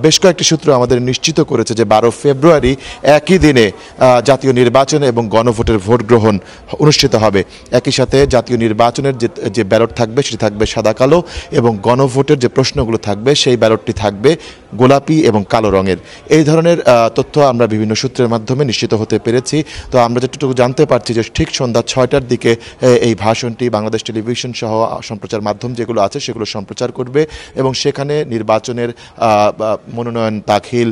বেশ কয়েকটি সূত্র আমাদের নিশ্চিত করেছে যে 12 ফেব্রুয়ারি একই দিনে জাতীয় নির্বাচন এবং গণভোটের ভোট গ্রহণ অনুষ্ঠিত হবে। একই সাথে জাতীয় নির্বাচনের যে ব্যালট থাকবে সেটি থাকবে সাদা কালো, এবং গণভোটের যে প্রশ্নগুলো থাকবে সেই ব্যালটটি থাকবে গোলাপি এবং কালো রঙের। এই ধরনের তথ্য আমরা বিভিন্ন সূত্রের মাধ্যমে নিশ্চিত হতে পেরেছি। তো আমরা যতটুকু জানতে পারছি যে ঠিক সন্ধ্যা 6টার দিকে এই ভাষণটি বাংলাদেশ টেলিভিশন সহ সম্প্রচার মাধ্যম যেগুলো আছে সেগুলো সম্প্রচার করবে, এবং সেখানে নির্বাচনের মনোনয়ন দাখিল,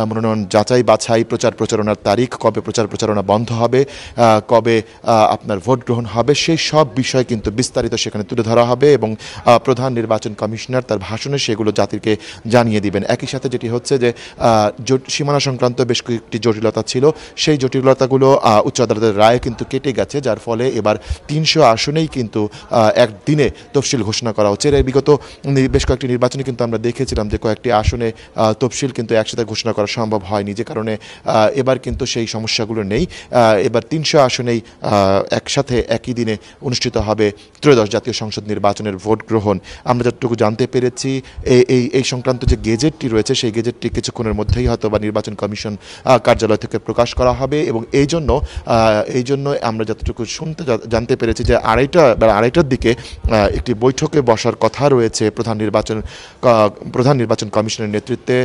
মনোনয়ন যাচাই বাছাই, প্রচারণার তারিখ, কবে প্রচারণা বন্ধ হবে, কবে আপনার ভোট গ্রহণ হবে, সেই সব বিষয় কিন্তু বিস্তারিত সেখানে তুলে ধরা হবে, এবং প্রধান নির্বাচন কমিশনার তার ভাষণে সেগুলো জাতিকে জানিয়ে দিবেন। একই সাথে যেটি হচ্ছে যে সীমানা সংক্রান্ত বেশ কয়েকটি জটিলতা ছিল, সেই জটিলতাগুলো উচ্চ আদালতের রায়ে কিন্তু কেটে গেছে, যার ফলে এবার 300 আসনেই কিন্তু একদিনে তফসিল ঘোষণা করা হচ্ছে। এর বিগত বেশ কয়েকটি নির্বাচনে কিন্তু আমরা দেখেছিলাম যে কয়েকটি আসনে তফসিল কিন্তু একসাথে ঘোষণা করা সম্ভব হয়নি, যে কারণে এবার কিন্তু সেই সমস্যাগুলো নেই। এবার 300 আসনেই একসাথে একই দিনে অনুষ্ঠিত হবে ত্রয়োদশ জাতীয় সংসদ নির্বাচনের ভোট গ্রহণ। আমরা যতটুকু জানতে পেরেছি এই সংক্রান্ত যে গেজেটটি রয়েছে সেই গেজেটটি কিছুক্ষণের মধ্যেই হয়তো বা নির্বাচন কমিশন কার্যালয় থেকে প্রকাশ করা হবে, এবং এই জন্য আমরা যতটুকু জানতে পেরেছি যে আড়াইটার দিকে একটি বৈঠকে বসার কথা রয়েছে প্রধান নির্বাচন কমিশনের নেতৃত্বে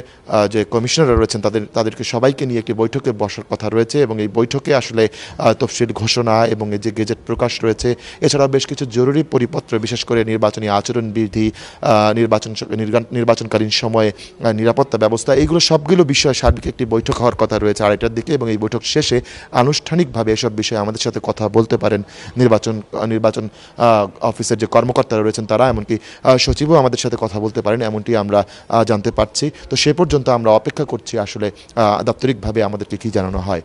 যে কমিশনাররা রয়েছেন তাদেরকে সবাইকে নিয়ে একটি বৈঠকে বসার কথা রয়েছে, এবং এই বৈঠকে আসলে তফসিল ঘোষণা এবং এই যে গেজেট প্রকাশ রয়েছে, এছাড়াও বেশ কিছু জরুরি পরিপত্র, বিশেষ করে নির্বাচনী আচরণবিধি, নির্বাচনকালীন সময়ে নিরাপত্তা ব্যবস্থা, এইগুলো সবগুলো বিষয়ে সার্বিক একটি বৈঠক হওয়ার কথা রয়েছে আড়াইটার দিকে, এবং এই বৈঠক শেষে আনুষ্ঠানিকভাবে এসব বিষয়ে আমাদের সাথে কথা বলতে পারেন নির্বাচন অফিসের যে কর্মকর্তারা রয়েছেন তারা, এমনকি সচিবও আমাদের সাথে কথা বলতে পারেন, এমনটি আমরা জানতে পারছি। তো সে পর্যন্ত আমরা অপেক্ষা করছি আসলে দাপ্তরিকভাবে আমাদেরকে কি জানানো হয়।